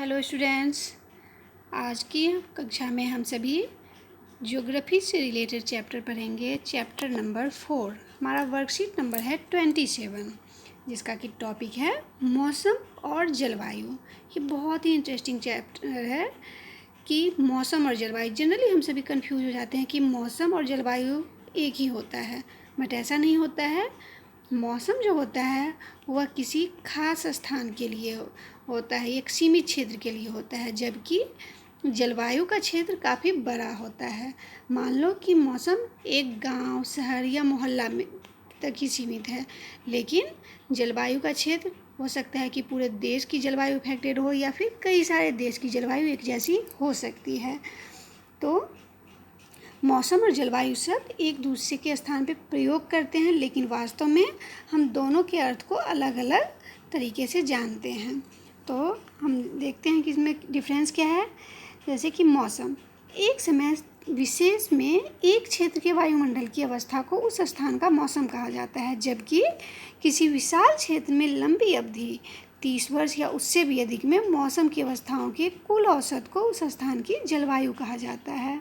Hello students, आज की कक्षा में हम सभी ज्योग्राफी से रिलेटेड चैप्टर पढ़ेंगे। चैप्टर नंबर 4 हमारा वर्कशीट नंबर है 27, जिसका कि टॉपिक है मौसम और जलवायु। ये बहुत ही इंटरेस्टिंग चैप्टर है कि मौसम और जलवायु, जनरली हम सभी कंफ्यूज हो जाते हैं कि मौसम और जलवायु एक ही होता है, बट ऐसा नहीं होता है। मौसम जो होता है वह किसी खास स्थान के लिए होता है, एक सीमित क्षेत्र के लिए होता है, जबकि जलवायु का क्षेत्र काफ़ी बड़ा होता है। मान लो कि मौसम एक गांव, शहर या मोहल्ला में तक ही सीमित है, लेकिन जलवायु का क्षेत्र हो सकता है कि पूरे देश की जलवायु इफेक्टेड हो या फिर कई सारे देश की जलवायु एक जैसी हो सकती है। तो मौसम और जलवायु शब्द एक दूसरे के स्थान पर प्रयोग करते हैं, लेकिन वास्तव में हम दोनों के अर्थ को अलग अलग तरीके से जानते हैं। तो हम देखते हैं कि इसमें डिफरेंस क्या है। जैसे कि मौसम एक समय विशेष में एक क्षेत्र के वायुमंडल की अवस्था को उस स्थान का मौसम कहा जाता है, जबकि किसी विशाल क्षेत्र में लंबी अवधि 30 वर्ष या उससे भी अधिक में मौसम की अवस्थाओं के कुल औसत को उस स्थान की जलवायु कहा जाता है।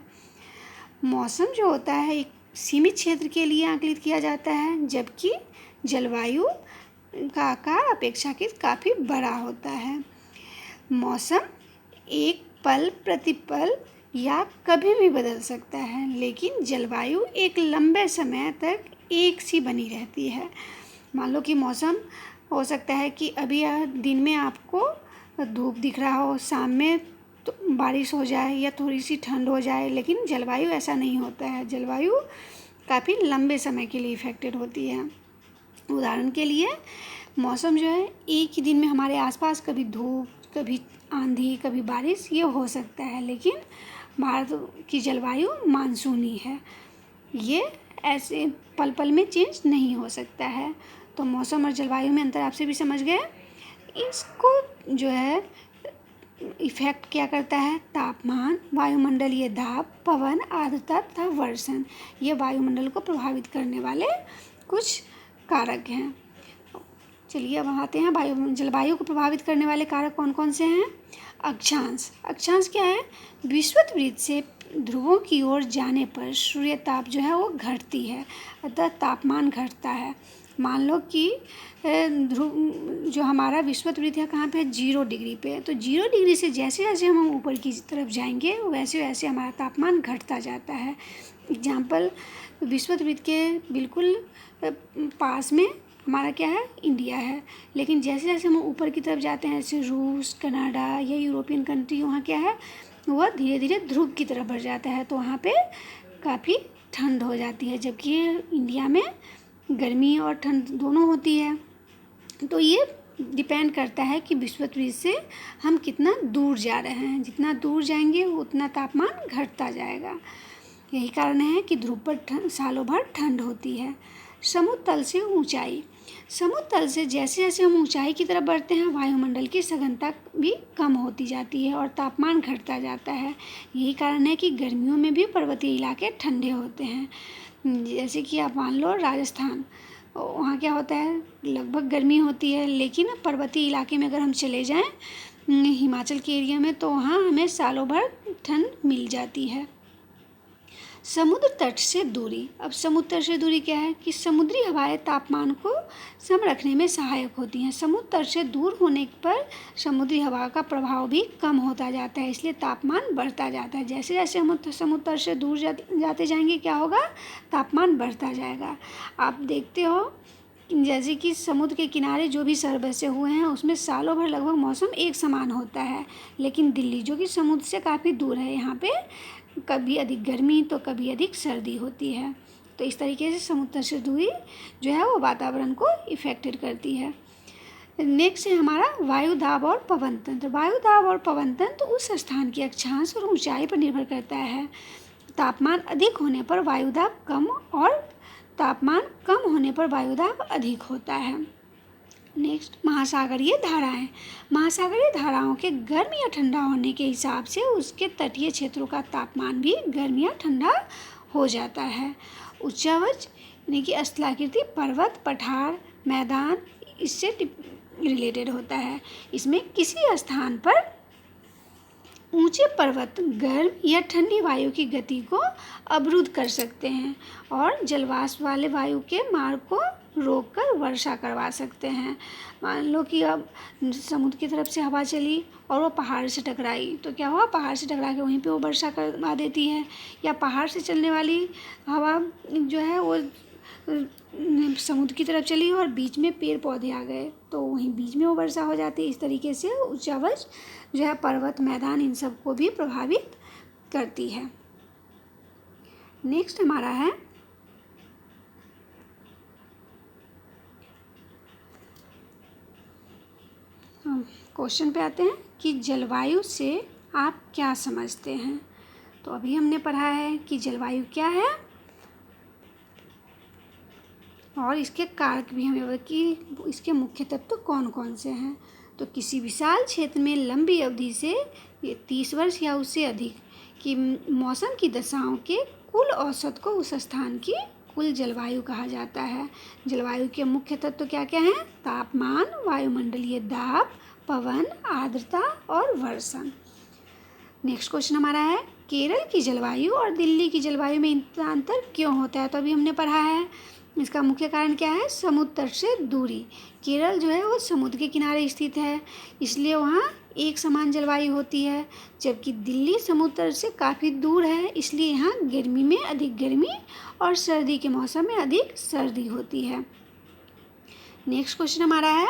मौसम जो होता है एक सीमित क्षेत्र के लिए आकलित किया जाता है, जबकि जलवायु का आकार अपेक्षाकृत काफ़ी बड़ा होता है। मौसम एक पल प्रतिपल या कभी भी बदल सकता है, लेकिन जलवायु एक लंबे समय तक एक सी बनी रहती है। मान लो कि मौसम हो सकता है कि अभी दिन में आपको धूप दिख रहा हो, शाम में तो बारिश हो जाए या थोड़ी सी ठंड हो जाए, लेकिन जलवायु ऐसा नहीं होता है। जलवायु काफ़ी लंबे समय के लिए इफेक्टेड होती है। उदाहरण के लिए मौसम जो है एक ही दिन में हमारे आसपास कभी धूप, कभी आंधी, कभी बारिश ये हो सकता है, लेकिन भारत की जलवायु मानसूनी है, ये ऐसे पल पल में चेंज नहीं हो सकता है। तो मौसम और जलवायु में अंतर आपसे भी समझ गए। इसको जो है इफेक्ट क्या करता है, तापमान, वायुमंडलीय दाब, पवन, आर्द्रता तथा वर्षण, ये वायुमंडल को प्रभावित करने वाले कुछ कारक हैं। चलिए अब आते हैं जलवायु को प्रभावित करने वाले कारक कौन कौन से हैं। अक्षांश। अक्षांश क्या है, विषुवत वृत्त से ध्रुवों की ओर जाने पर सूर्य ताप जो है वो घटती है, अतः तापमान घटता है। मान लो कि ध्रुव जो हमारा विषुवत वृत्त है कहाँ पे है, 0 डिग्री पे, तो 0 डिग्री से जैसे जैसे हम ऊपर की तरफ जाएंगे वैसे वैसे हमारा तापमान घटता जाता है। एग्जाम्पल, विषुवत वृत्त के बिल्कुल पास में हमारा क्या है, इंडिया है, लेकिन जैसे जैसे हम ऊपर की तरफ जाते हैं, जैसे रूस, कनाडा या यूरोपियन कंट्री, वहाँ क्या है, वह धीरे धीरे ध्रुव की तरफ बढ़ जाता है, तो वहाँ पे काफ़ी ठंड हो जाती है, जबकि इंडिया में गर्मी और ठंड दोनों होती है। तो ये डिपेंड करता है कि विषुवत वृत्त से हम कितना दूर जा रहे हैं। जितना दूर जाएंगे उतना तापमान घटता जाएगा। यही कारण है कि ध्रुव पर सालों भर ठंड होती है। समुद्र तल से ऊंचाई। समुद्र तल से जैसे जैसे हम ऊंचाई की तरफ बढ़ते हैं, वायुमंडल की सघनता भी कम होती जाती है और तापमान घटता जाता है। यही कारण है कि गर्मियों में भी पर्वतीय इलाके ठंडे होते हैं। जैसे कि आप मान लो राजस्थान, वहाँ क्या होता है, लगभग गर्मी होती है, लेकिन पर्वतीय इलाके में अगर हम चले जाएं हिमाचल के एरिया में, तो वहाँ हमें सालों भर ठंड मिल जाती है। समुद्र तट से दूरी। अब समुद्र तट से दूरी क्या है कि समुद्री हवाएं तापमान को सम रखने में सहायक होती हैं। समुद्र तट से दूर होने पर समुद्री हवा का प्रभाव भी कम होता जाता है, इसलिए तापमान बढ़ता जाता है। जैसे जैसे हम समुद्र तट से दूर जाते जाएंगे क्या होगा, तापमान बढ़ता जाएगा। आप देखते हो जैसे कि समुद्र के किनारे जो भी शहर बसे हुए हैं उसमें सालों भर लगभग मौसम एक समान होता है, लेकिन दिल्ली जो कि समुद्र से काफ़ी दूर है, यहाँ पे कभी अधिक गर्मी तो कभी अधिक सर्दी होती है। तो इस तरीके से समुद्र से दूरी जो है वो वातावरण को इफेक्टेड करती है। नेक्स्ट है हमारा वायु दाब और पवन तंत्र। वायु दाब और पवन तंत्र उस स्थान के अक्षांश और ऊंचाई पर निर्भर करता है। तापमान अधिक होने पर वायु दाब कम और तापमान कम होने पर वायु दाब अधिक होता है। नेक्स्ट महासागरीय धाराएं। महासागरीय धाराओं के गर्म या ठंडा होने के हिसाब से उसके तटीय क्षेत्रों का तापमान भी गर्म या ठंडा हो जाता है। उच्चावच यानी कि स्थलाकृति पर्वत, पठार, मैदान इससे रिलेटेड होता है। इसमें किसी स्थान पर ऊंचे पर्वत गर्म या ठंडी वायु की गति को अवरुद्ध कर सकते हैं और जलवाष्प वाले वायु के मार्ग को रोककर वर्षा करवा सकते हैं। मान लो कि अब समुद्र की तरफ से हवा चली और वो पहाड़ से टकराई, तो क्या हुआ, पहाड़ से टकरा के वहीं पे वो वर्षा करवा देती है। या पहाड़ से चलने वाली हवा जो है वो समुद्र की तरफ चली और बीच में पेड़ पौधे आ गए, तो वहीं बीच में वो वर्षा हो जाती है। इस तरीके से उच्चावच जो है पर्वत, मैदान, इन सब को भी प्रभावित करती है। नेक्स्ट हमारा है क्वेश्चन पे आते हैं कि जलवायु से आप क्या समझते हैं। तो अभी हमने पढ़ा है कि जलवायु क्या है और इसके कारक भी हमें कि इसके मुख्य तत्व कौन कौन से हैं। तो किसी विशाल क्षेत्र में लंबी अवधि से 30 वर्ष या उससे अधिक की मौसम की दशाओं के कुल औसत को उस स्थान की कुल जलवायु कहा जाता है। जलवायु के मुख्य तत्व क्या क्या हैं? तापमान, वायुमंडलीय दाब, पवन, आर्द्रता और वर्षा। नेक्स्ट क्वेश्चन हमारा है केरल की जलवायु और दिल्ली की जलवायु में इतना अंतर क्यों होता है। तो अभी हमने पढ़ा है इसका मुख्य कारण क्या है? समुद्र तट से दूरी। केरल जो है वो समुद्र के किनारे स्थित है, इसलिए वहाँ एक समान जलवायु होती है, जबकि दिल्ली समुद्र तट से काफ़ी दूर है, इसलिए यहाँ गर्मी में अधिक गर्मी और सर्दी के मौसम में अधिक सर्दी होती है। नेक्स्ट क्वेश्चन हमारा है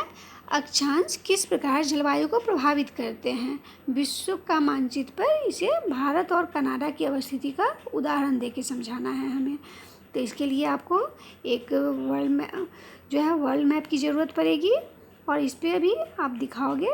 अक्षांश किस प्रकार जलवायु को प्रभावित करते हैं। विश्व का मानचित्र पर इसे भारत और कनाडा की अवस्थिति का उदाहरण देके समझाना है हमें। तो इसके लिए आपको एक वर्ल्ड मैप की ज़रूरत पड़ेगी और इस पर अभी आप दिखाओगे।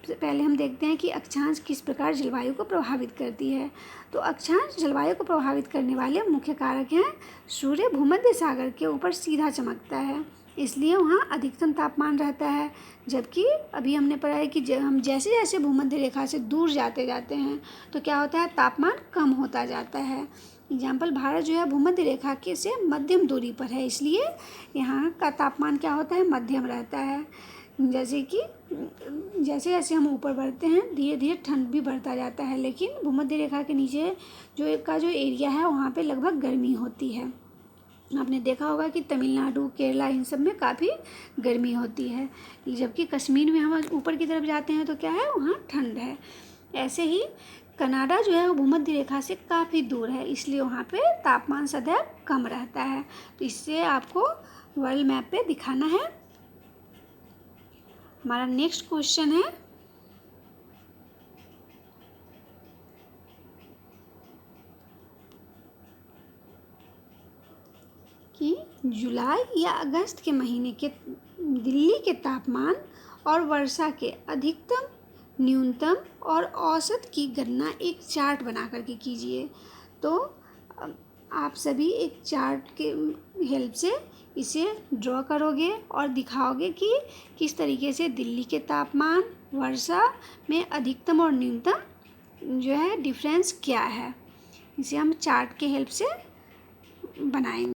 पहले हम देखते हैं कि अक्षांश किस प्रकार जलवायु को प्रभावित करती है। तो अक्षांश जलवायु को प्रभावित करने वाले मुख्य कारक हैं सूर्य भूमध्य सागर के ऊपर सीधा चमकता है, इसलिए वहाँ अधिकतम तापमान रहता है। जबकि अभी हमने पढ़ा है कि हम जैसे जैसे भूमध्य रेखा से दूर जाते जाते हैं तो क्या होता है, तापमान कम होता जाता है। एग्जाम्पल, भारत जो है भूमध्य रेखा के से मध्यम दूरी पर है, इसलिए यहाँ का तापमान क्या होता है, मध्यम रहता है। जैसे कि जैसे जैसे हम ऊपर बढ़ते हैं धीरे धीरे ठंड भी बढ़ता जाता है, लेकिन भूमध्य रेखा के नीचे जो एरिया है वहाँ पे लगभग गर्मी होती है। आपने देखा होगा कि तमिलनाडु, केरला, इन सब में काफ़ी गर्मी होती है, जबकि कश्मीर में हम ऊपर की तरफ जाते हैं तो क्या है, वहाँ ठंड है। ऐसे ही कनाडा जो है वो भूमध्य रेखा से काफ़ी दूर है, इसलिए वहाँ पे तापमान सदैव कम रहता है। तो इससे आपको वर्ल्ड मैप पे दिखाना है। हमारा नेक्स्ट क्वेश्चन है कि जुलाई या अगस्त के महीने के दिल्ली के तापमान और वर्षा के अधिकतम, न्यूनतम और औसत की गणना एक चार्ट बना करके कीजिए। तो आप सभी एक चार्ट के हेल्प से इसे ड्रॉ करोगे और दिखाओगे कि किस तरीके से दिल्ली के तापमान, वर्षा में अधिकतम और न्यूनतम जो है डिफरेंस क्या है। इसे हम चार्ट के हेल्प से बनाएंगे।